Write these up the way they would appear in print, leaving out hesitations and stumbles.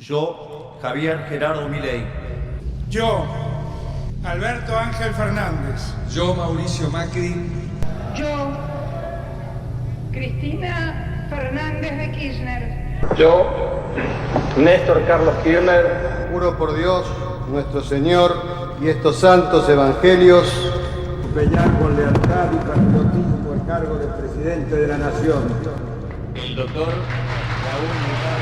Yo, Javier Gerardo Milei. Yo, Alberto Ángel Fernández. Yo, Mauricio Macri. Yo, Cristina Fernández de Kirchner. Yo, Néstor Carlos Kirchner. Juro por Dios, nuestro Señor y estos santos evangelios, desempeñar con lealtad y patriotismo el cargo de presidente de la Nación. El doctor Raúl Mujica.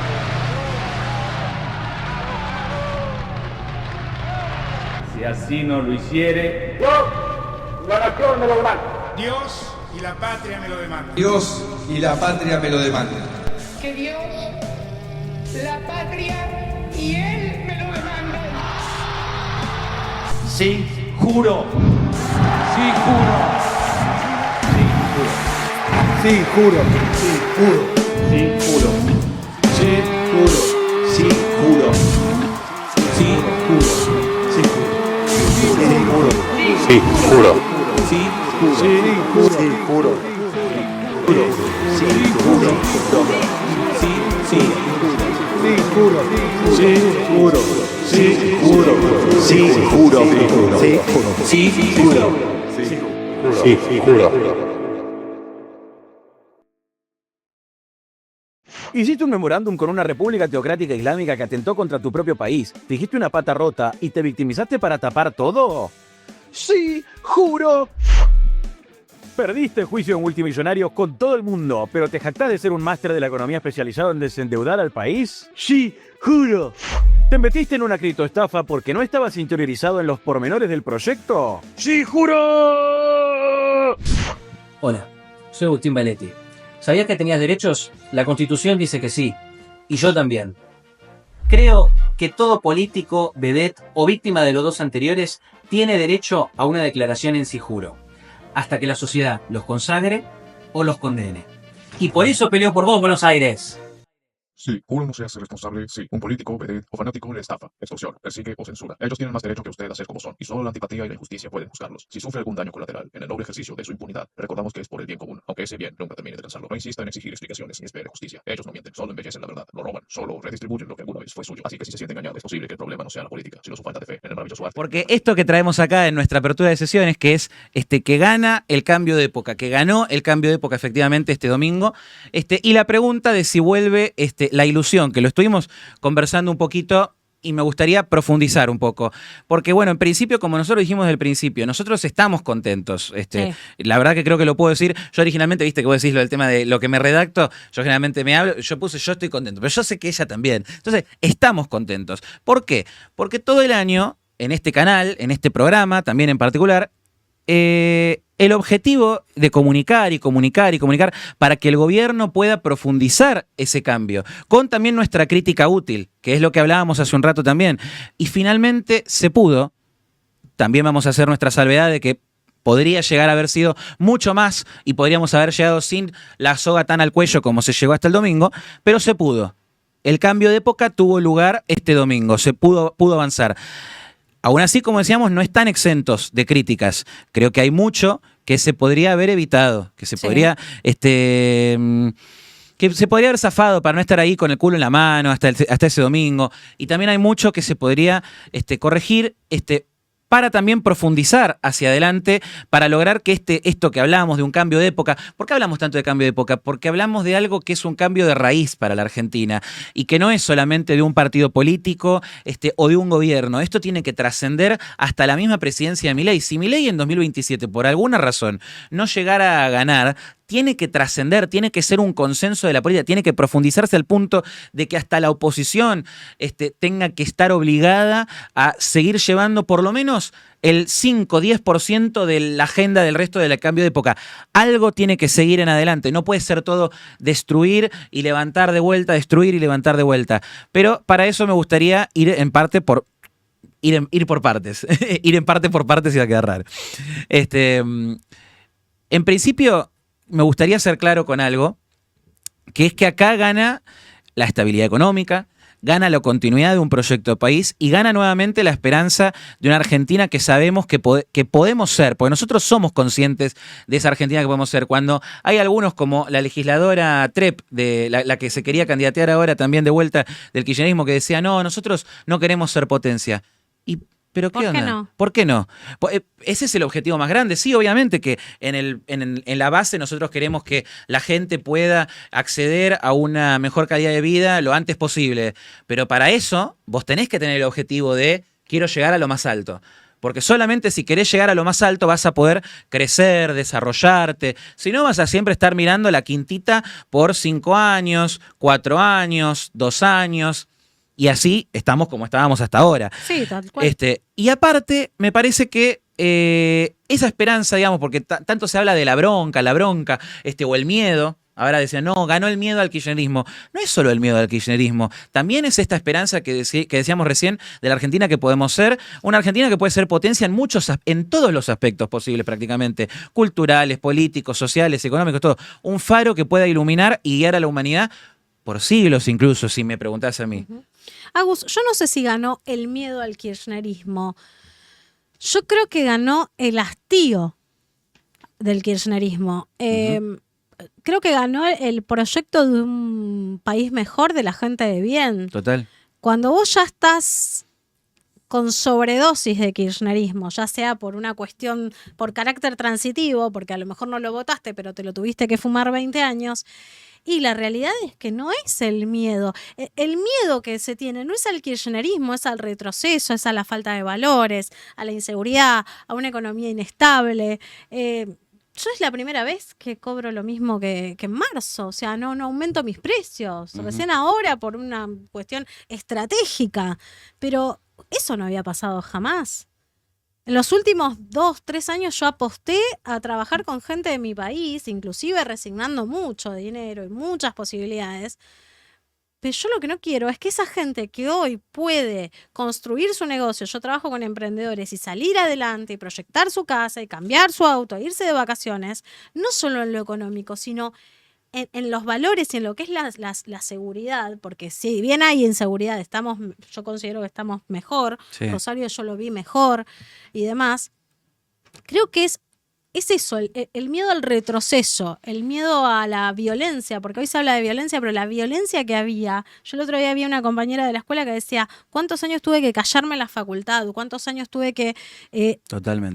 Si así no lo hiciere, yo, la nación me lo demanda. Dios y la patria me lo demandan. Dios y la patria me lo demandan. Que Dios, la patria y Él me lo demandan. Sí, juro. sí juro, Sí, juro. Sí, juro. sí juro, Sí, juro. sí juro, sí juro, sí juro, Sí, juro. sí Sí, juro, juro. Sí, juro. sí juro, Sí, juro. Sí, juro. Sí, juro. Sí, juro. sí juro. Sí, juro. Hiciste un memorándum con una república teocrática islámica que atentó contra tu propio país. Dijiste una pata rota y te victimizaste para tapar todo. Sí, juro. Perdiste el juicio en multimillonarios con todo el mundo, pero te jactás de ser un máster de la economía especializado en desendeudar al país. Sí, juro. ¿Te metiste en una criptoestafa porque no estabas interiorizado en los pormenores del proyecto? ¡Sí, juro! Hola, soy Agustín Valetti. ¿Sabías que tenías derechos? La Constitución dice que sí. Y yo también. Creo que todo político, vedette o víctima de los dos anteriores tiene derecho a una declaración en sí juro, hasta que la sociedad los consagre o los condene. Y por eso peleo por vos, Buenos Aires. Sí, uno no se hace responsable si un político, vedette o fanático le estafa, extorsiona, persigue o censura. Ellos tienen más derecho que usted a ser como son, y solo la antipatía y la injusticia pueden juzgarlos. Si sufre algún daño colateral en el noble ejercicio de su impunidad, recordamos que es por el bien común, aunque ese bien nunca termine de alcanzarlo. No insista en exigir explicaciones ni espere justicia. Ellos no mienten, solo embellecen la verdad, no roban, solo redistribuyen lo que alguna vez fue suyo. Así que si se siente engañado, es posible que el problema no sea la política, sino su falta de fe en el maravilloso arte. Porque esto que traemos acá en nuestra apertura de sesiones, que es que gana el cambio de época, que ganó el cambio de época efectivamente este domingo, y la pregunta de si vuelve la ilusión, que lo estuvimos conversando un poquito y me gustaría profundizar un poco. Porque, bueno, en principio, como nosotros dijimos desde el principio, nosotros estamos contentos. Sí. La verdad que creo que lo puedo decir. Yo originalmente, viste que vos decís lo del tema de lo que me redacto, yo generalmente me hablo, yo puse yo estoy contento, pero yo sé que ella también. Entonces, estamos contentos. ¿Por qué? Porque todo el año, en este canal, en este programa, también en particular, el objetivo de comunicar para que el gobierno pueda profundizar ese cambio, con también nuestra crítica útil, que es lo que hablábamos hace un rato también. Y finalmente se pudo. También vamos a hacer nuestra salvedad de que podría llegar a haber sido mucho más y podríamos haber llegado sin la soga tan al cuello como se llegó hasta el domingo, pero se pudo. El cambio de época tuvo lugar este domingo, se pudo avanzar. Aún así, como decíamos, no están exentos de críticas. Creo que hay mucho que se podría haber evitado, que se podría, que se podría haber zafado para no estar ahí con el culo en la mano hasta ese domingo. Y también hay mucho que se podría corregir, para también profundizar hacia adelante, para lograr que esto que hablábamos de un cambio de época. ¿Por qué hablamos tanto de cambio de época? Porque hablamos de algo que es un cambio de raíz para la Argentina y que no es solamente de un partido político o de un gobierno. Esto tiene que trascender hasta la misma presidencia de Milei. Si Milei en 2027, por alguna razón, no llegara a ganar, tiene que trascender, tiene que ser un consenso de la política, tiene que profundizarse al punto de que hasta la oposición tenga que estar obligada a seguir llevando por lo menos el 5-10% de la agenda del resto del cambio de época. Algo tiene que seguir en adelante, no puede ser todo destruir y levantar de vuelta, destruir y levantar de vuelta. Pero para eso me gustaría ir en parte por... Ir por partes. Ir en parte por partes iba a quedar raro. En principio, me gustaría ser claro con algo, que es que acá gana la estabilidad económica, gana la continuidad de un proyecto de país y gana nuevamente la esperanza de una Argentina que sabemos que podemos ser, porque nosotros somos conscientes de esa Argentina que podemos ser. Cuando hay algunos como la legisladora Trepp, de la que se quería candidatear ahora también de vuelta del kirchnerismo, que decía, no, nosotros no queremos ser potencia. ¿Pero qué onda? No? ¿Por qué no? Ese es el objetivo más grande. Sí, obviamente que en la base nosotros queremos que la gente pueda acceder a una mejor calidad de vida lo antes posible. Pero para eso vos tenés que tener el objetivo de quiero llegar a lo más alto. Porque solamente si querés llegar a lo más alto vas a poder crecer, desarrollarte. Si no, vas a siempre estar mirando la quintita por 5 años, 4 años, 2 años. Y así estamos como estábamos hasta ahora. Sí, tal cual. Y aparte, me parece que esa esperanza, digamos, porque tanto se habla de la bronca, o el miedo. Ahora decían, no, ganó el miedo al kirchnerismo. No es solo el miedo al kirchnerismo. También es esta esperanza que decíamos recién de la Argentina que podemos ser. Una Argentina que puede ser potencia en todos los aspectos posibles prácticamente. Culturales, políticos, sociales, económicos, todo. Un faro que pueda iluminar y guiar a la humanidad por siglos incluso, si me preguntás a mí. Agus, yo no sé si ganó el miedo al kirchnerismo. Yo creo que ganó el hastío del kirchnerismo. Creo que ganó el proyecto de un país mejor, de la gente de bien. Total. Cuando vos ya estás con sobredosis de kirchnerismo, ya sea por una cuestión, por carácter transitivo, porque a lo mejor no lo votaste, pero te lo tuviste que fumar 20 años, y la realidad es que no es el miedo. El miedo que se tiene no es al kirchnerismo, es al retroceso, es a la falta de valores, a la inseguridad, a una economía inestable. Yo es la primera vez que cobro lo mismo que en marzo, o sea, no aumento mis precios, recién ahora por una cuestión estratégica, pero eso no había pasado jamás. En los últimos 2, 3 años yo aposté a trabajar con gente de mi país, inclusive resignando mucho dinero y muchas posibilidades. Pero yo lo que no quiero es que esa gente que hoy puede construir su negocio, yo trabajo con emprendedores, y salir adelante y proyectar su casa y cambiar su auto, irse de vacaciones, no solo en lo económico, sino en los valores y en lo que es la seguridad, porque si bien hay inseguridad, yo considero que estamos mejor, sí. Rosario yo lo vi mejor y demás, creo que es eso, el miedo al retroceso, el miedo a la violencia, porque hoy se habla de violencia, pero la violencia que había, yo el otro día vi una compañera de la escuela que decía, ¿cuántos años tuve que callarme en la facultad? ¿Cuántos años tuve que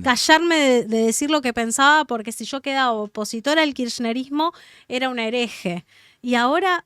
callarme de decir lo que pensaba? Porque si yo quedaba opositora al kirchnerismo, era una hereje. Y ahora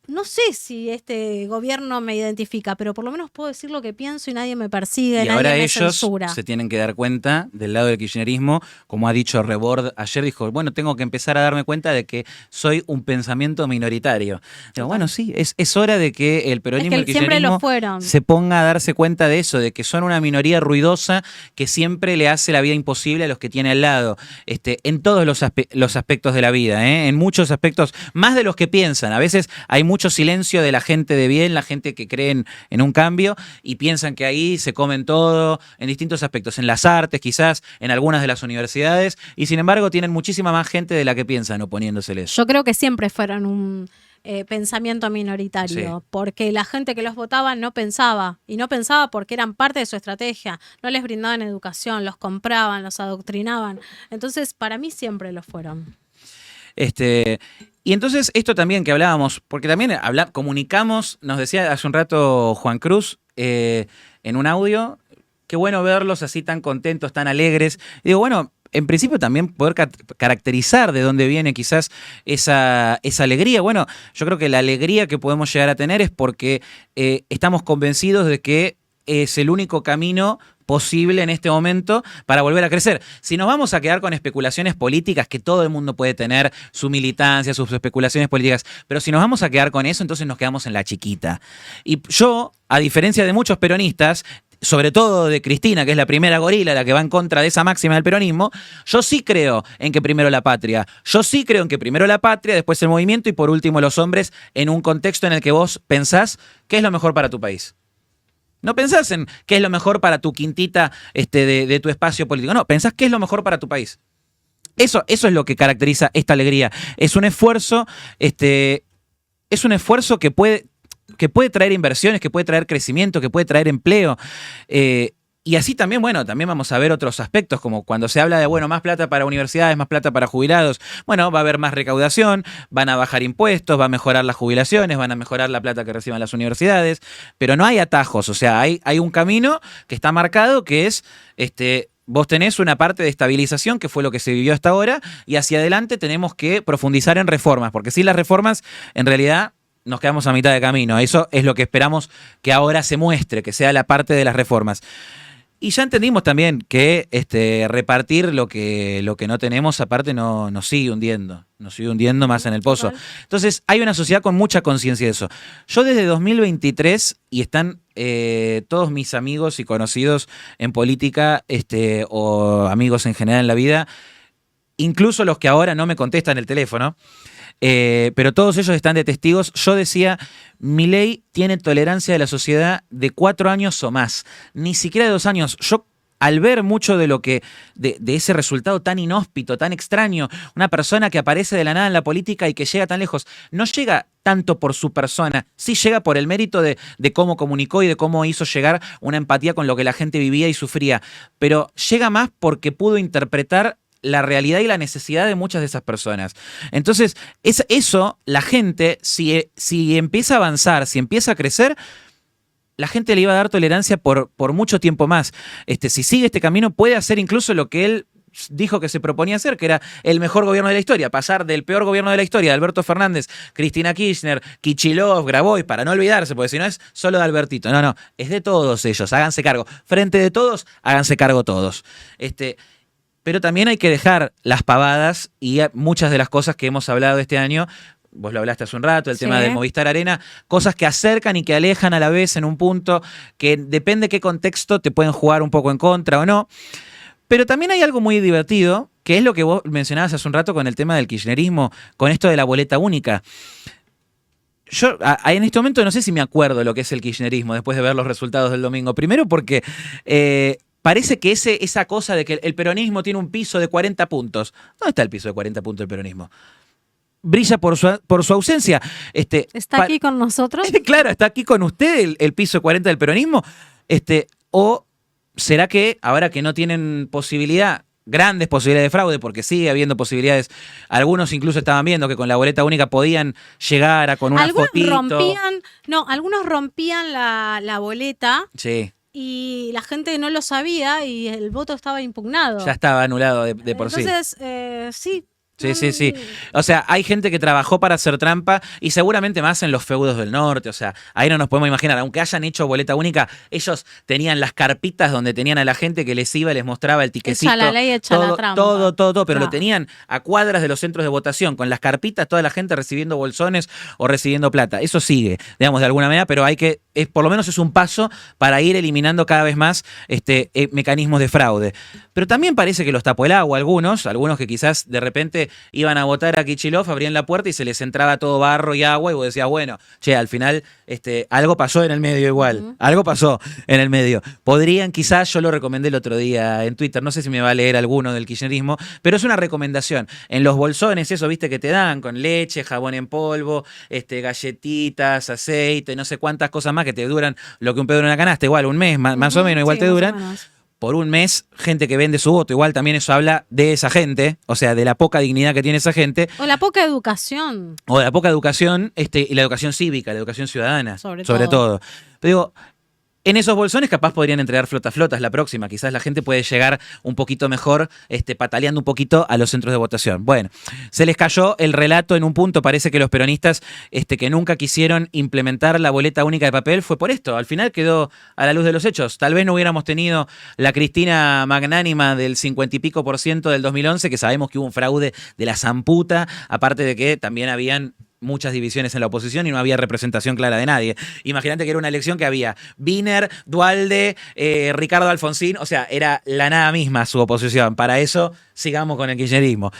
no sé si este gobierno me identifica, pero por lo menos puedo decir lo que pienso y nadie me persigue, y nadie ahora me ellos censura. Se tienen que dar cuenta del lado del kirchnerismo, como ha dicho Rebord ayer, dijo, bueno, tengo que empezar a darme cuenta de que soy un pensamiento minoritario. Digo, bueno, sí, es hora de que el peronismo y el kirchnerismo se ponga a darse cuenta de eso, de que son una minoría ruidosa que siempre le hace la vida imposible a los que tiene al lado, en todos los aspectos de la vida, en muchos aspectos, más de los que piensan. A veces hay mucho silencio de la gente de bien, la gente que cree en un cambio y piensan que ahí se comen todo en distintos aspectos, en las artes quizás, en algunas de las universidades, y sin embargo tienen muchísima más gente de la que piensan oponiéndoseles. Yo creo que siempre fueron un pensamiento minoritario, sí. Porque la gente que los votaba no pensaba, y no pensaba porque eran parte de su estrategia, no les brindaban educación, los compraban, los adoctrinaban, entonces para mí siempre lo fueron. Y entonces esto también que hablábamos, porque también comunicamos, nos decía hace un rato Juan Cruz en un audio, qué bueno verlos así tan contentos, tan alegres. Y digo, bueno, en principio también poder caracterizar de dónde viene quizás esa alegría. Bueno, yo creo que la alegría que podemos llegar a tener es porque estamos convencidos de que es el único camino posible en este momento para volver a crecer. Si nos vamos a quedar con especulaciones políticas, que todo el mundo puede tener su militancia, sus especulaciones políticas, pero si nos vamos a quedar con eso, entonces nos quedamos en la chiquita. Y yo, a diferencia de muchos peronistas, sobre todo de Cristina, que es la primera gorila, la que va en contra de esa máxima del peronismo, yo sí creo en que primero la patria. Yo sí creo en que primero la patria, después el movimiento y por último los hombres, en un contexto en el que vos pensás qué es lo mejor para tu país. No pensás en qué es lo mejor para tu quintita de tu espacio político. No, pensás qué es lo mejor para tu país. Eso es lo que caracteriza esta alegría. Es un esfuerzo, que puede... que puede traer inversiones, que puede traer crecimiento, que puede traer empleo. Y así también, bueno, también vamos a ver otros aspectos, como cuando se habla de, bueno, más plata para universidades, más plata para jubilados. Bueno, va a haber más recaudación, van a bajar impuestos, va a mejorar las jubilaciones, van a mejorar la plata que reciban las universidades, pero no hay atajos, o sea, hay un camino que está marcado que es, vos tenés una parte de estabilización, que fue lo que se vivió hasta ahora, y hacia adelante tenemos que profundizar en reformas, porque sin las reformas, en realidad, nos quedamos a mitad de camino. Eso es lo que esperamos que ahora se muestre, que sea la parte de las reformas. Y ya entendimos también que repartir lo que no tenemos, aparte, nos sigue hundiendo. Nos sigue hundiendo más en el pozo. Entonces, hay una sociedad con mucha conciencia de eso. Yo desde 2023, y están todos mis amigos y conocidos en política, o amigos en general en la vida, incluso los que ahora no me contestan el teléfono, pero todos ellos están de testigos. Yo decía, Milei tiene tolerancia de la sociedad de 4 años o más, ni siquiera de 2 años. Yo, al ver mucho de lo que de ese resultado tan inhóspito, tan extraño, una persona que aparece de la nada en la política y que llega tan lejos, no llega tanto por su persona, sí llega por el mérito de cómo comunicó y de cómo hizo llegar una empatía con lo que la gente vivía y sufría, pero llega más porque pudo interpretar la realidad y la necesidad de muchas de esas personas. Entonces, eso, la gente, si empieza a avanzar, si empieza a crecer, la gente le iba a dar tolerancia por mucho tiempo más. Si sigue este camino, puede hacer incluso lo que él dijo que se proponía hacer, que era el mejor gobierno de la historia, pasar del peor gobierno de la historia, de Alberto Fernández, Cristina Kirchner, Kicillof, Grabois, para no olvidarse, porque si no es solo de Albertito. No, es de todos ellos, háganse cargo. Frente de todos, háganse cargo todos. Pero también hay que dejar las pavadas y muchas de las cosas que hemos hablado este año. Vos lo hablaste hace un rato, el tema del Movistar Arena, cosas que acercan y que alejan a la vez en un punto que depende qué contexto te pueden jugar un poco en contra o no. Pero también hay algo muy divertido, que es lo que vos mencionabas hace un rato con el tema del kirchnerismo, con esto de la boleta única. Yo en este momento no sé si me acuerdo lo que es el kirchnerismo después de ver los resultados del domingo. Primero porque parece que esa cosa de que el peronismo tiene un piso de 40 puntos. ¿Dónde está el piso de 40 puntos del peronismo? Brilla por su ausencia. ¿Está aquí con nosotros? Claro, está aquí con usted el piso de 40 del peronismo. ¿O será que ahora que no tienen grandes posibilidades de fraude, porque sigue habiendo posibilidades, algunos incluso estaban viendo que con la boleta única podían llegar a con una fotito? Algunos rompían la boleta. Sí. Y la gente no lo sabía y el voto estaba impugnado. Ya estaba anulado de por sí. Entonces, sí. Sí. O sea, hay gente que trabajó para hacer trampa y seguramente más en los feudos del norte. O sea, ahí no nos podemos imaginar. Aunque hayan hecho boleta única, ellos tenían las carpitas donde tenían a la gente que les iba y les mostraba el tiquecito. Echa la ley, echa la trampa. Todo. Pero lo tenían a cuadras de los centros de votación, con las carpitas, toda la gente recibiendo bolsones o recibiendo plata. Eso sigue, digamos, de alguna manera, pero por lo menos es un paso para ir eliminando cada vez más mecanismos de fraude. Pero también parece que los tapó el agua algunos que quizás de repente iban a votar a Kicillof, abrían la puerta y se les entraba todo barro y agua y vos decías, bueno, al final algo pasó en el medio igual, algo pasó en el medio. Podrían quizás, yo lo recomendé el otro día en Twitter, no sé si me va a leer alguno del kirchnerismo, pero es una recomendación. En los bolsones, eso, viste, que te dan con leche, jabón en polvo, galletitas, aceite, no sé cuántas cosas más que te duran lo que un pedo en una canasta, igual un mes, más o menos, igual te duran. Por un mes, gente que vende su voto. Igual también eso habla de esa gente, o sea, de la poca dignidad que tiene esa gente. O la poca educación. O de la poca educación, y la educación cívica, la educación ciudadana. Sobre todo. Pero digo, en esos bolsones capaz podrían entregar flotas la próxima. Quizás la gente puede llegar un poquito mejor, pataleando un poquito a los centros de votación. Bueno, se les cayó el relato en un punto. Parece que los peronistas que nunca quisieron implementar la boleta única de papel fue por esto. Al final quedó a la luz de los hechos. Tal vez no hubiéramos tenido la Cristina magnánima del 50 y pico % del 2011, que sabemos que hubo un fraude de la zamputa, aparte de que también habían muchas divisiones en la oposición y no había representación clara de nadie. Imagínate que era una elección que había Wiener, Duhalde, Ricardo Alfonsín, o sea, era la nada misma su oposición. Para eso sigamos con el kirchnerismo.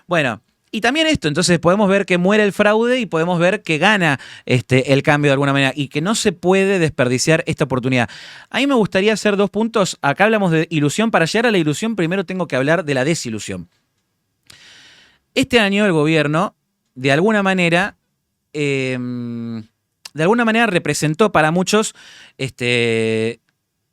Bueno, y también esto, entonces podemos ver que muere el fraude y podemos ver que gana el cambio de alguna manera y que no se puede desperdiciar esta oportunidad. A mí me gustaría hacer 2 puntos. Acá hablamos de ilusión. Para llegar a la ilusión, primero tengo que hablar de la desilusión. Este año el gobierno, de alguna manera, de alguna manera representó para muchos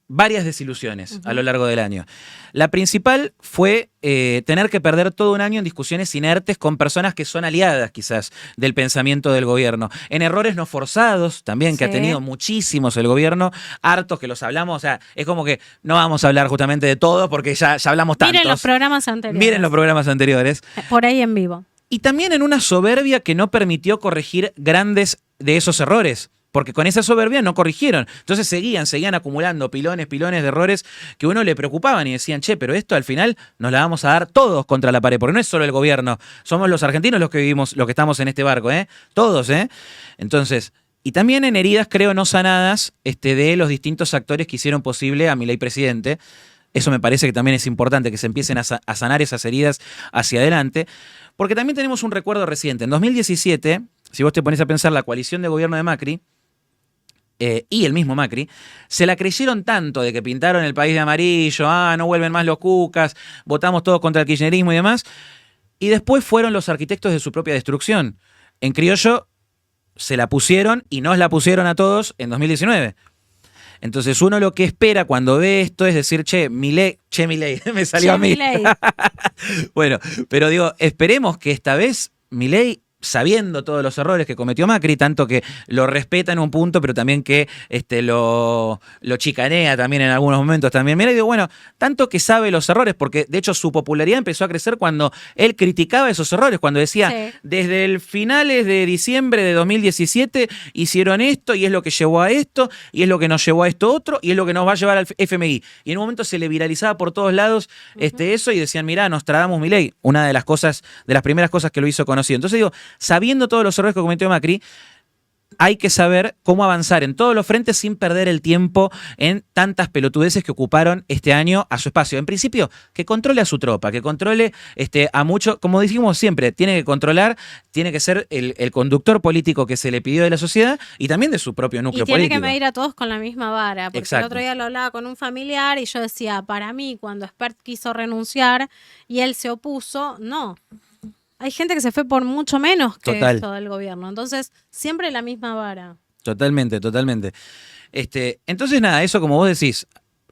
varias desilusiones a lo largo del año. La principal fue tener que perder todo un año en discusiones inertes con personas que son aliadas quizás del pensamiento del gobierno, en errores no forzados también, que ha tenido muchísimos el gobierno, hartos que los hablamos, o sea, es como que no vamos a hablar justamente de todo porque ya hablamos tantos. Miren los programas anteriores. Miren los programas anteriores. Por ahí en vivo. Y también en una soberbia que no permitió corregir grandes de esos errores. Porque con esa soberbia no corrigieron. Entonces seguían acumulando pilones de errores que a uno le preocupaban y decían, che, pero esto al final nos la vamos a dar todos contra la pared, porque no es solo el gobierno, somos los argentinos los que vivimos, los que estamos en este barco, todos, Entonces, y también en heridas, creo, no sanadas de los distintos actores que hicieron posible a Milei presidente. Eso me parece que también es importante, que se empiecen a sanar esas heridas hacia adelante. Porque también tenemos un recuerdo reciente. En 2017, si vos te pones a pensar, la coalición de gobierno de Macri, y el mismo Macri, se la creyeron tanto de que pintaron el país de amarillo, no vuelven más los cucas, votamos todos contra el kirchnerismo y demás, y después fueron los arquitectos de su propia destrucción. En criollo se la pusieron y nos la pusieron a todos en 2019. Entonces uno lo que espera cuando ve esto es decir, Milei, me salió a mí. Bueno, pero digo, esperemos que esta vez Milei, sabiendo todos los errores que cometió Macri, tanto que lo respeta en un punto, pero también que lo chicanea también en algunos momentos también. Mira, digo, bueno, tanto que sabe los errores, porque de hecho su popularidad empezó a crecer cuando él criticaba esos errores, cuando decía, desde el finales de diciembre de 2017 hicieron esto, y es lo que llevó a esto, y es lo que nos llevó a esto otro, y es lo que nos va a llevar al FMI. Y en un momento se le viralizaba por todos lados eso, y decían, mirá, Nostradamus Milei, una de las primeras cosas que lo hizo conocido. Entonces digo, sabiendo todos los errores que cometió Macri, hay que saber cómo avanzar en todos los frentes sin perder el tiempo en tantas pelotudeces que ocuparon este año a su espacio. En principio, que controle a su tropa, que controle a mucho, como dijimos siempre, tiene que controlar, tiene que ser el conductor político que se le pidió de la sociedad y también de su propio núcleo político. Y tiene que medir a todos con la misma vara, porque el otro día lo hablaba con un familiar y yo decía, para mí, cuando Espert quiso renunciar y él se opuso, no. Hay gente que se fue por mucho menos que esto del gobierno. Entonces, siempre la misma vara. Totalmente. Entonces, nada, eso como vos decís,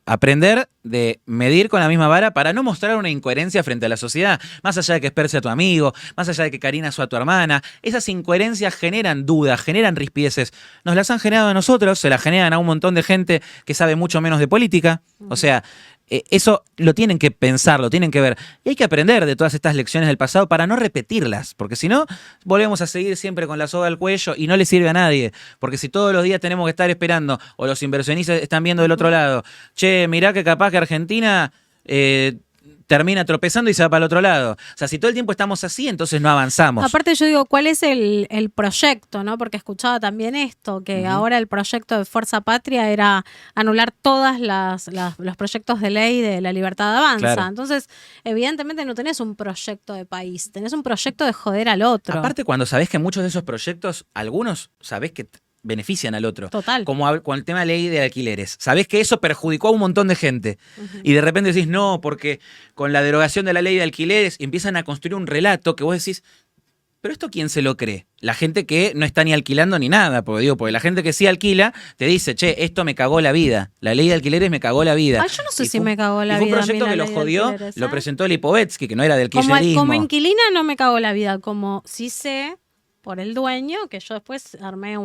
aprender de medir con la misma vara para no mostrar una incoherencia frente a la sociedad. Más allá de que Esper sea tu amigo, más allá de que Karina sea tu hermana, esas incoherencias generan dudas, generan rispideces. Nos las han generado a nosotros, se las generan a un montón de gente que sabe mucho menos de política. O sea, eso lo tienen que pensar, lo tienen que ver. Y hay que aprender de todas estas lecciones del pasado para no repetirlas, porque si no, volvemos a seguir siempre con la soga al cuello y no le sirve a nadie. Porque si todos los días tenemos que estar esperando, o los inversionistas están viendo del otro lado, mirá que capaz que Argentina termina tropezando y se va para el otro lado. O sea, si todo el tiempo estamos así, entonces no avanzamos. Aparte yo digo, ¿cuál es el proyecto? ¿No? Porque escuchaba también esto, que ahora el proyecto de Fuerza Patria era anular todas los proyectos de ley de la libertad de avanza. Claro. Entonces, evidentemente no tenés un proyecto de país, tenés un proyecto de joder al otro. Aparte, cuando sabés que muchos de esos proyectos, algunos sabés que benefician al otro. Total. Como con el tema de ley de alquileres. Sabés que eso perjudicó a un montón de gente. Y de repente decís, no, porque con la derogación de la ley de alquileres empiezan a construir un relato que vos decís, ¿pero esto quién se lo cree? La gente que no está ni alquilando ni nada, porque la gente que sí alquila te dice, esto me cagó la vida. La ley de alquileres me cagó la vida. Yo no sé si me cagó la vida. Y fue un proyecto que lo jodió, lo presentó Lipovetsky, que no era del kirchnerismo. Como inquilina no me cagó la vida, como sí sé por el dueño, que yo después armé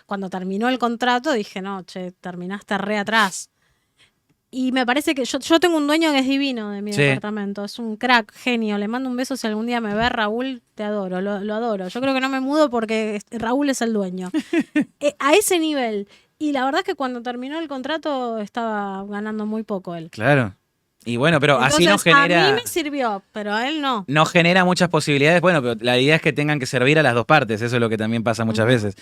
cuando terminó el contrato dije, no, terminaste re atrás. Y me parece que yo tengo un dueño que es divino de mi departamento, es un crack, genio, le mando un beso si algún día me ve, Raúl, te adoro, lo adoro. Yo creo que no me mudo porque Raúl es el dueño. A ese nivel. Y la verdad es que cuando terminó el contrato estaba ganando muy poco él. Claro. Y bueno, pero entonces, así no genera... A mí me sirvió, pero a él no. No genera muchas posibilidades. Bueno, pero la idea es que tengan que servir a las dos partes. Eso es lo que también pasa muchas veces.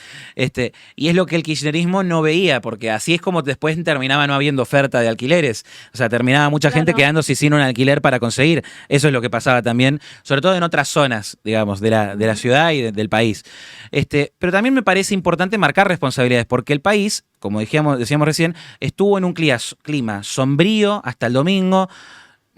Y es lo que el kirchnerismo no veía, porque así es como después terminaba no habiendo oferta de alquileres. O sea, terminaba mucha gente quedándose sin un alquiler para conseguir. Eso es lo que pasaba también, sobre todo en otras zonas, digamos, de la ciudad y del país. Pero también me parece importante marcar responsabilidades, porque el país, como decíamos recién, estuvo en un clima sombrío hasta el domingo,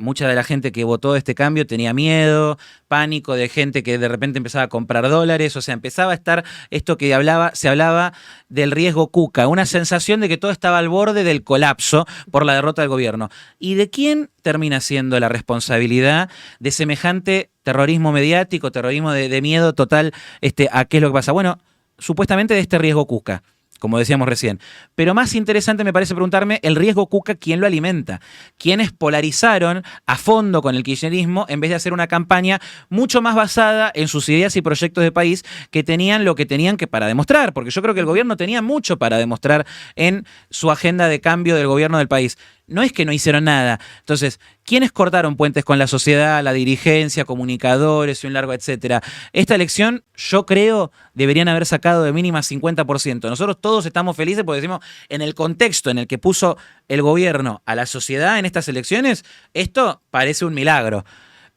mucha de la gente que votó este cambio tenía miedo, pánico de gente que de repente empezaba a comprar dólares, o sea, empezaba a estar esto que se hablaba del riesgo Cuca, una sensación de que todo estaba al borde del colapso por la derrota del gobierno. ¿Y de quién termina siendo la responsabilidad de semejante terrorismo mediático, terrorismo de miedo total a qué es lo que pasa? Bueno, supuestamente de este riesgo Cuca, como decíamos recién. Pero más interesante me parece preguntarme el riesgo Cuca, ¿quién lo alimenta? ¿Quiénes polarizaron a fondo con el kirchnerismo en vez de hacer una campaña mucho más basada en sus ideas y proyectos de país que tenían lo que tenían que para demostrar? Porque yo creo que el gobierno tenía mucho para demostrar en su agenda de cambio del gobierno del país. No es que no hicieron nada. Entonces, ¿quiénes cortaron puentes con la sociedad, la dirigencia, comunicadores y un largo etcétera? Esta elección, yo creo, deberían haber sacado de mínima 50%. Nosotros todos estamos felices porque decimos, en el contexto en el que puso el gobierno a la sociedad en estas elecciones, esto parece un milagro.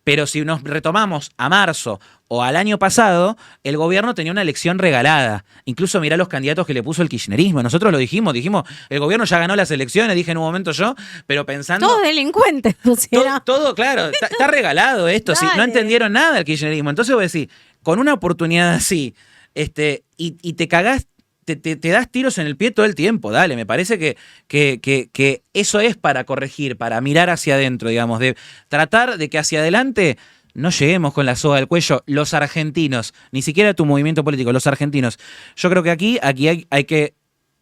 Pero si nos retomamos a marzo o al año pasado, el gobierno tenía una elección regalada. Incluso mirá los candidatos que le puso el kirchnerismo. Nosotros lo dijimos, el gobierno ya ganó las elecciones, dije en un momento yo, pero pensando... Todos delincuentes pusieron. Todo, claro, está regalado esto. Sí, no entendieron nada del kirchnerismo. Entonces vos decís, con una oportunidad así, y te cagás, te das tiros en el pie todo el tiempo, dale, me parece que eso es para corregir, para mirar hacia adentro, digamos, de tratar de que hacia adelante no lleguemos con la soga al cuello los argentinos, ni siquiera tu movimiento político, los argentinos. Yo creo que aquí hay que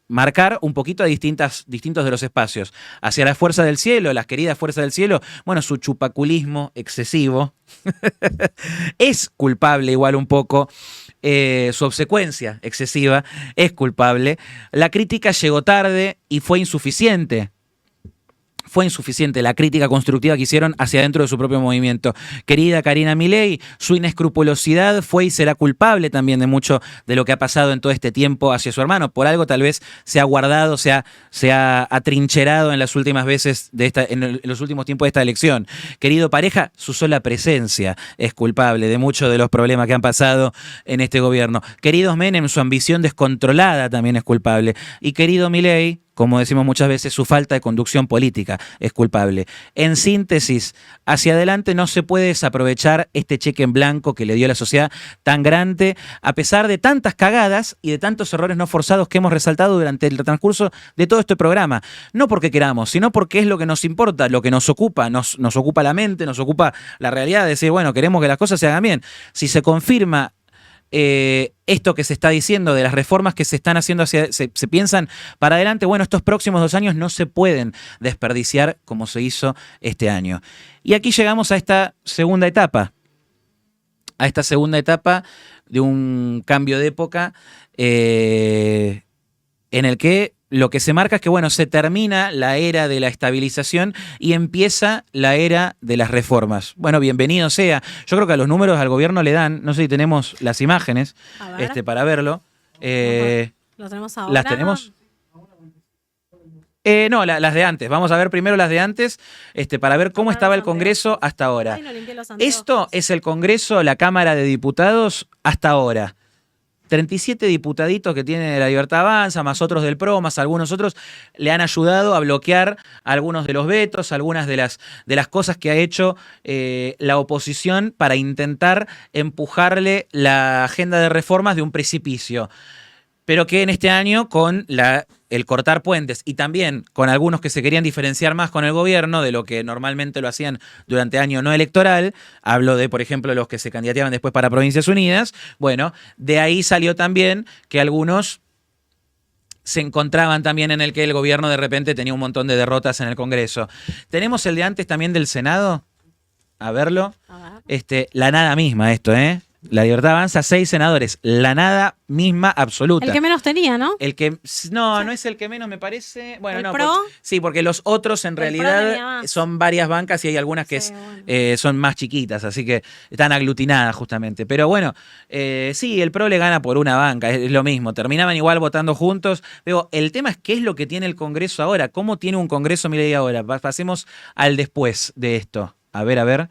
marcar un poquito a distintos de los espacios. Hacia la Fuerza del Cielo, las queridas Fuerzas del Cielo, bueno, su chupaculismo excesivo es culpable igual un poco. Su obsecuencia excesiva es culpable. La crítica llegó tarde y fue insuficiente. Fue insuficiente la crítica constructiva que hicieron hacia adentro de su propio movimiento. Querida Karina Milei, su inescrupulosidad fue y será culpable también de mucho de lo que ha pasado en todo este tiempo hacia su hermano. Por algo tal vez se ha guardado, se ha atrincherado en las últimas veces en los últimos tiempos de esta elección. Querido Pareja, su sola presencia es culpable de muchos de los problemas que han pasado en este gobierno. Queridos Menem, su ambición descontrolada también es culpable. Y querido Milei, como decimos muchas veces, su falta de conducción política es culpable. En síntesis, hacia adelante no se puede desaprovechar este cheque en blanco que le dio la sociedad tan grande, a pesar de tantas cagadas y de tantos errores no forzados que hemos resaltado durante el transcurso de todo este programa. No porque queramos, sino porque es lo que nos importa, lo que nos ocupa, nos ocupa la mente, nos ocupa la realidad de decir, bueno, queremos que las cosas se hagan bien. Si se confirma esto que se está diciendo de las reformas que se están haciendo, se piensan para adelante, bueno, estos próximos 2 años no se pueden desperdiciar como se hizo este año. Y aquí llegamos a esta segunda etapa, de un cambio de época en el que lo que se marca es que, bueno, se termina la era de la estabilización y empieza la era de las reformas. Bueno, bienvenido sea. Yo creo que a los números al gobierno le dan, no sé si tenemos las imágenes para verlo. ¿Lo tenemos ahora? ¿Las tenemos? No, las de antes. Vamos a ver primero las de antes para ver cómo estaba el Congreso hasta ahora. Esto es el Congreso, la Cámara de Diputados hasta ahora. 37 diputaditos que tiene la Libertad Avanza, más otros del PRO, más algunos otros, le han ayudado a bloquear algunos de los vetos, algunas de las cosas que ha hecho la oposición para intentar empujarle la agenda de reformas de un precipicio. Pero que en este año, con el cortar puentes y también con algunos que se querían diferenciar más con el gobierno de lo que normalmente lo hacían durante año no electoral, hablo de, por ejemplo, los que se candidateaban después para Provincias Unidas, bueno, de ahí salió también que algunos se encontraban también en el que el gobierno de repente tenía un montón de derrotas en el Congreso. Tenemos el de antes también del Senado, a verlo, la nada misma esto, La Libertad Avanza, 6 senadores. La nada misma absoluta. El que menos tenía, ¿no? No es el que menos, me parece. Bueno, ¿El no. PRO? Sí, porque los otros en realidad son varias bancas y hay algunas que son más chiquitas, así que están aglutinadas justamente. Pero bueno, sí, el PRO le gana por una banca, es lo mismo. Terminaban igual votando juntos. Pero el tema es qué es lo que tiene el Congreso ahora. ¿Cómo tiene un Congreso Milei ahora? Pasemos al después de esto. A ver.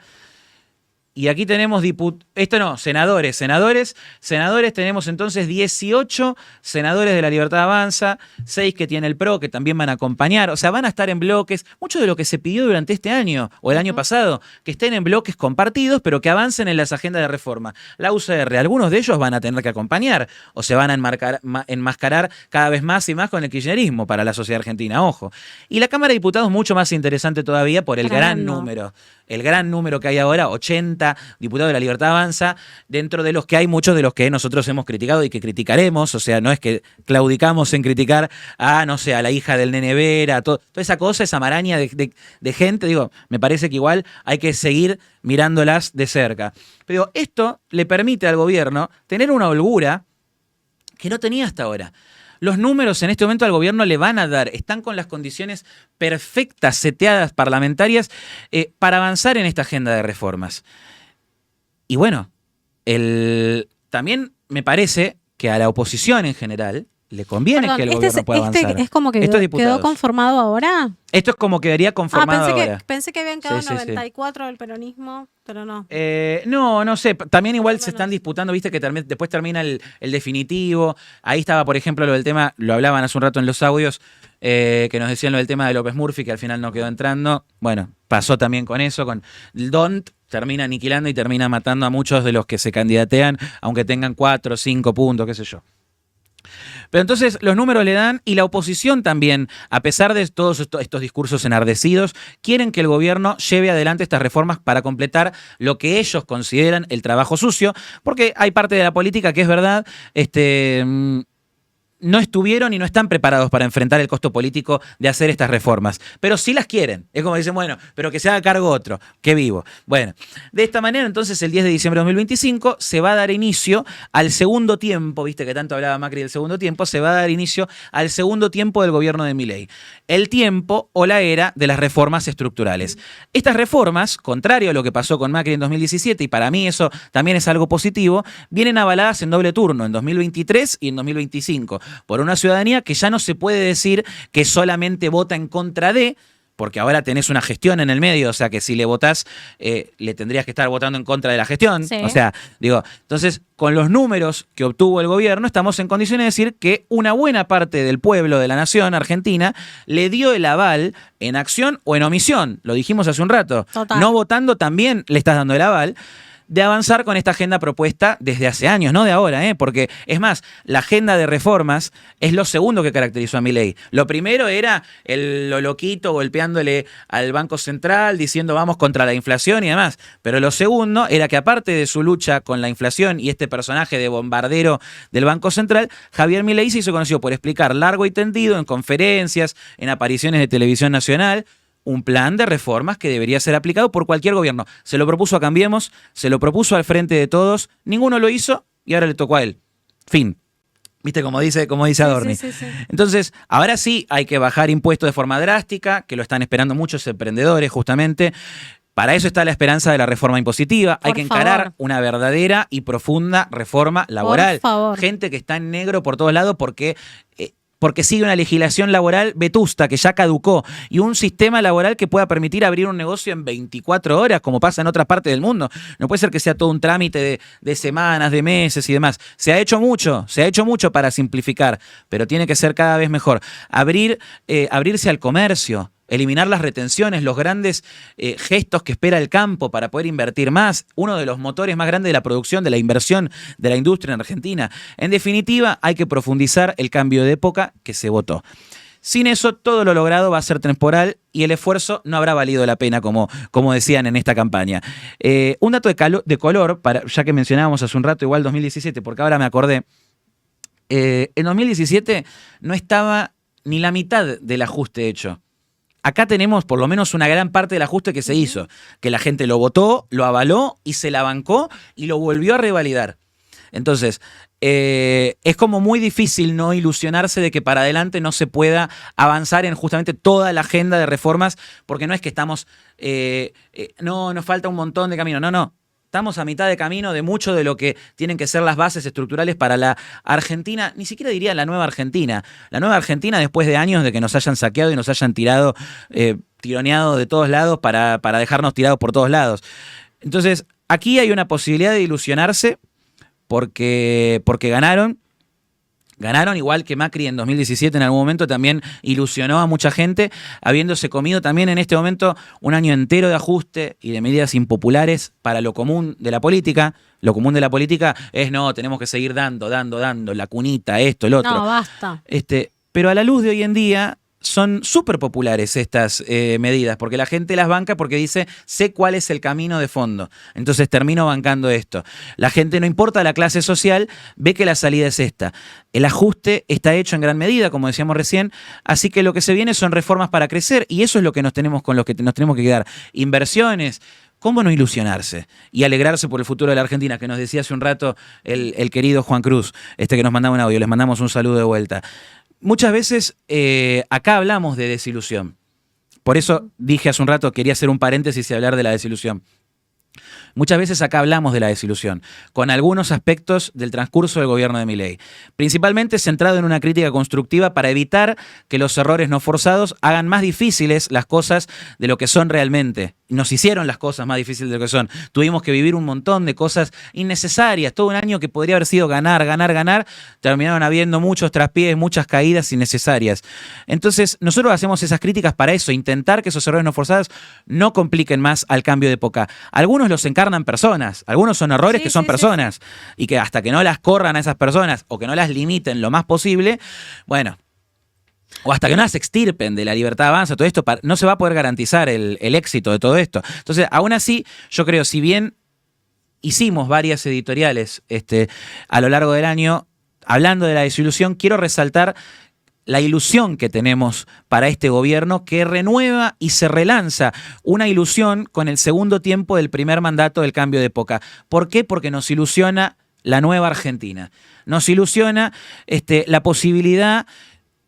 Y aquí tenemos senadores. Senadores tenemos entonces 18 senadores de La Libertad Avanza, 6 que tiene el PRO, que también van a acompañar. O sea, van a estar en bloques. Mucho de lo que se pidió durante este año o el año pasado, que estén en bloques compartidos, pero que avancen en las agendas de reforma. La UCR, algunos de ellos van a tener que acompañar o se van a enmascarar cada vez más y más con el kirchnerismo para la sociedad argentina, ojo. Y la Cámara de Diputados mucho más interesante todavía por el gran número. El gran número que hay ahora, 80 diputados de La Libertad Avanza, dentro de los que hay muchos de los que nosotros hemos criticado y que criticaremos. O sea, no es que claudicamos en criticar a, no sé, a la hija del Nene Vera, toda esa cosa, esa maraña de gente. Digo, me parece que igual hay que seguir mirándolas de cerca. Pero esto le permite al gobierno tener una holgura que no tenía hasta ahora. Los números en este momento al gobierno le van a dar, están con las condiciones perfectas, seteadas, parlamentarias, para avanzar en esta agenda de reformas. Y bueno, también me parece que a la oposición en general le conviene que el gobierno pueda avanzar. ¿Es como que quedó conformado ahora? Esto es como quedaría conformado ahora. Pensé que habían quedado 94 del peronismo, pero no. No sé. También igual se están disputando, viste que después termina el definitivo. Ahí estaba, por ejemplo, lo del tema, lo hablaban hace un rato en los audios, que nos decían lo del tema de López Murphy, que al final no quedó entrando. Bueno, pasó también con eso, con el DONT. Termina aniquilando y termina matando a muchos de los que se candidatean, aunque tengan 4 o 5 puntos, qué sé yo. Pero entonces los números le dan, y la oposición también, a pesar de todos estos discursos enardecidos, quieren que el gobierno lleve adelante estas reformas para completar lo que ellos consideran el trabajo sucio, porque hay parte de la política que es verdad, no estuvieron y no están preparados para enfrentar el costo político de hacer estas reformas. Pero sí las quieren. Es como dicen, bueno, pero que se haga cargo otro. ¡Qué vivo! Bueno, de esta manera, entonces, el 10 de diciembre de 2025 se va a dar inicio al segundo tiempo, viste que tanto hablaba Macri del segundo tiempo, se va a dar inicio al segundo tiempo del gobierno de Milei. El tiempo o la era de las reformas estructurales. Estas reformas, contrario a lo que pasó con Macri en 2017, y para mí eso también es algo positivo, vienen avaladas en doble turno, en 2023 y en 2025. Por una ciudadanía que ya no se puede decir que solamente vota en contra de, porque ahora tenés una gestión en el medio, o sea que si le votás, le tendrías que estar votando en contra de la gestión. Sí. O sea, digo, entonces, con los números que obtuvo el gobierno, estamos en condiciones de decir que una buena parte del pueblo de la nación argentina le dio el aval en acción o en omisión. Lo dijimos hace un rato. Total. No votando también le estás dando el aval de avanzar con esta agenda propuesta desde hace años, no de ahora, porque es más, la agenda de reformas es lo segundo que caracterizó a Milei. Lo primero era lo loquito golpeándole al Banco Central, diciendo vamos contra la inflación y demás. Pero lo segundo era que aparte de su lucha con la inflación y este personaje de bombardero del Banco Central, Javier Milei se hizo conocido por explicar largo y tendido en conferencias, en apariciones de televisión nacional, un plan de reformas que debería ser aplicado por cualquier gobierno. Se lo propuso a Cambiemos, se lo propuso al Frente de Todos, ninguno lo hizo y ahora le tocó a él. Fin. ¿Viste cómo dice Adorni? Sí. Entonces, ahora sí hay que bajar impuestos de forma drástica, que lo están esperando muchos emprendedores justamente. Para eso está la esperanza de la reforma impositiva. Hay que encarar una verdadera y profunda reforma laboral. Por favor. Gente que está en negro por todos lados porque sigue una legislación laboral vetusta que ya caducó y un sistema laboral que pueda permitir abrir un negocio en 24 horas, como pasa en otras partes del mundo. No puede ser que sea todo un trámite de semanas, de meses y demás. Se ha hecho mucho para simplificar, pero tiene que ser cada vez mejor. Abrirse al comercio, eliminar las retenciones, los grandes gestos que espera el campo para poder invertir más, uno de los motores más grandes de la producción, de la inversión de la industria en Argentina. En definitiva, hay que profundizar el cambio de época que se votó. Sin eso, todo lo logrado va a ser temporal y el esfuerzo no habrá valido la pena, como decían en esta campaña. Un dato de color, ya que mencionábamos hace un rato, igual 2017, porque ahora me acordé, en 2017 no estaba ni la mitad del ajuste hecho. Acá tenemos por lo menos una gran parte del ajuste que se hizo, que la gente lo votó, lo avaló y se la bancó y lo volvió a revalidar. Entonces, es como muy difícil no ilusionarse de que para adelante no se pueda avanzar en justamente toda la agenda de reformas, porque no es que estamos, no, nos falta un montón de camino, no. Estamos a mitad de camino de mucho de lo que tienen que ser las bases estructurales para la Argentina, ni siquiera diría la nueva Argentina. La nueva Argentina, después de años de que nos hayan saqueado y nos hayan tironeado de todos lados para dejarnos tirados por todos lados. Entonces, aquí hay una posibilidad de ilusionarse porque ganaron. Ganaron, igual que Macri en 2017 en algún momento también ilusionó a mucha gente, habiéndose comido también en este momento un año entero de ajuste y de medidas impopulares para lo común de la política. Lo común de la política es no, tenemos que seguir dando, la cunita, esto, el otro. No, basta. Pero a la luz de hoy en día son súper populares estas medidas, porque la gente las banca porque dice, sé cuál es el camino de fondo, entonces termino bancando esto. La gente, no importa la clase social, ve que la salida es esta. El ajuste está hecho en gran medida, como decíamos recién, así que lo que se viene son reformas para crecer, y eso es lo que nos tenemos que quedar. Inversiones. ¿Cómo no ilusionarse y alegrarse por el futuro de la Argentina? Que nos decía hace un rato el querido Juan Cruz, que nos mandaba un audio, les mandamos un saludo de vuelta. Muchas veces acá hablamos de desilusión. Por eso dije hace un rato, quería hacer un paréntesis y hablar de la desilusión. Muchas veces acá hablamos de la desilusión, con algunos aspectos del transcurso del gobierno de Milei, principalmente centrado en una crítica constructiva para evitar que los errores no forzados hagan más difíciles las cosas de lo que son realmente. Nos hicieron las cosas más difíciles de lo que son. Tuvimos que vivir un montón de cosas innecesarias, todo un año que podría haber sido ganar, terminaron habiendo muchos traspiés, muchas caídas innecesarias. Entonces, nosotros hacemos esas críticas para eso, intentar que esos errores no forzados no compliquen más al cambio de época. Algunos los encarnan personas, algunos son errores que son personas, y que hasta que no las corran a esas personas o que no las limiten lo más posible, bueno, o hasta que no las extirpen de la libertad avanza, todo esto, no se va a poder garantizar el éxito de todo esto. Entonces, aún así, yo creo, si bien hicimos varias editoriales a lo largo del año, hablando de la desilusión, quiero resaltar la ilusión que tenemos para este gobierno, que renueva y se relanza una ilusión con el segundo tiempo del primer mandato del cambio de época. ¿Por qué? Porque nos ilusiona la nueva Argentina. Nos ilusiona la posibilidad.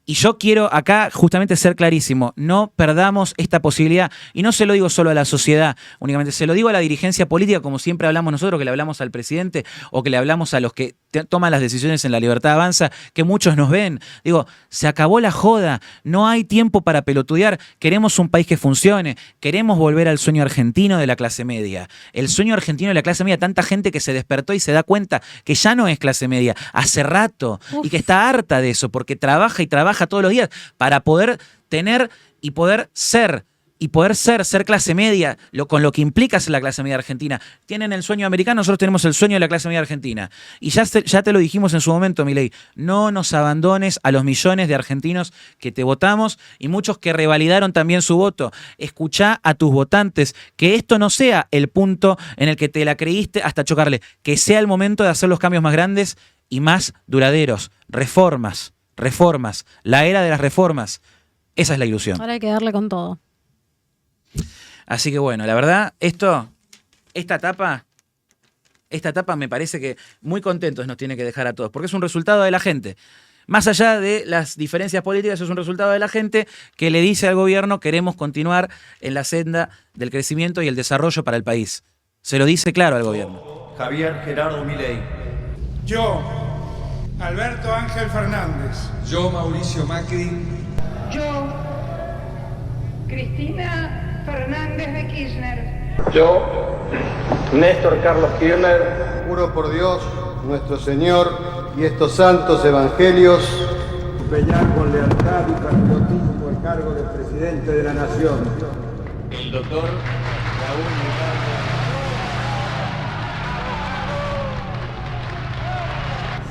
Y yo quiero acá justamente ser clarísimo, no perdamos esta posibilidad, y no se lo digo solo a la sociedad únicamente, se lo digo a la dirigencia política, como siempre hablamos nosotros, que le hablamos al presidente o que le hablamos a los que toman las decisiones en la Libertad Avanza, que muchos nos ven. Digo, se acabó la joda, no hay tiempo para pelotudear, queremos un país que funcione, queremos volver al sueño argentino de la clase media. El sueño argentino de la clase media, tanta gente que se despertó y se da cuenta que ya no es clase media hace rato, y que está harta de eso, porque trabaja todos los días para poder tener y poder ser clase media, con lo que implica ser la clase media argentina. Tienen el sueño americano, nosotros tenemos el sueño de la clase media argentina. Y ya te lo dijimos en su momento, Milei, no nos abandones a los millones de argentinos que te votamos y muchos que revalidaron también su voto. Escuchá a tus votantes, que esto no sea el punto en el que te la creíste hasta chocarle, que sea el momento de hacer los cambios más grandes y más duraderos. Reformas, la era de las reformas. Esa es la ilusión. Ahora hay que darle con todo. Así que bueno, la verdad, esta etapa me parece que muy contentos nos tiene que dejar a todos, porque es un resultado de la gente. Más allá de las diferencias políticas, es un resultado de la gente que le dice al gobierno: queremos continuar en la senda del crecimiento y el desarrollo para el país. Se lo dice claro al gobierno. Javier Gerardo Milei. Yo, Alberto Ángel Fernández. Yo, Mauricio Macri. Yo, Cristina Fernández de Kirchner. Yo, Néstor Carlos Kirchner. Juro por Dios, nuestro Señor, y estos santos evangelios, desempeñar con lealtad y patriotismo el cargo de presidente de la Nación. El doctor Raúl Mujica.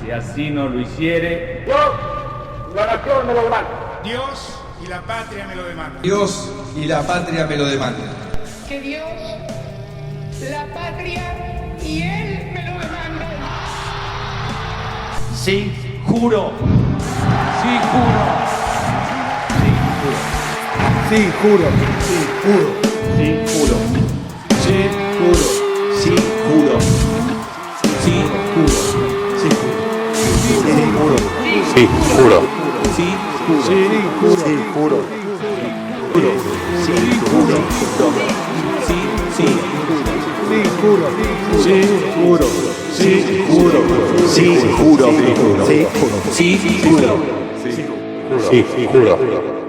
Si así no lo hiciere, Yo, la nación me lo demanda. Dios y la patria me lo demandan. Dios y la patria me lo demandan. Que Dios, la patria y él me lo demandan. Sí, juro. sí juro. sí juro, sí juro, Sí juro. sí juro, Sí juro. Sí juro. sí juro, Sí juro. sí juro, Sí sí juro, Sí juro. Sí juro. sí juro, Sí juro. Sí juro. Sí juro. Sí juro. Sí juro. Sí juro.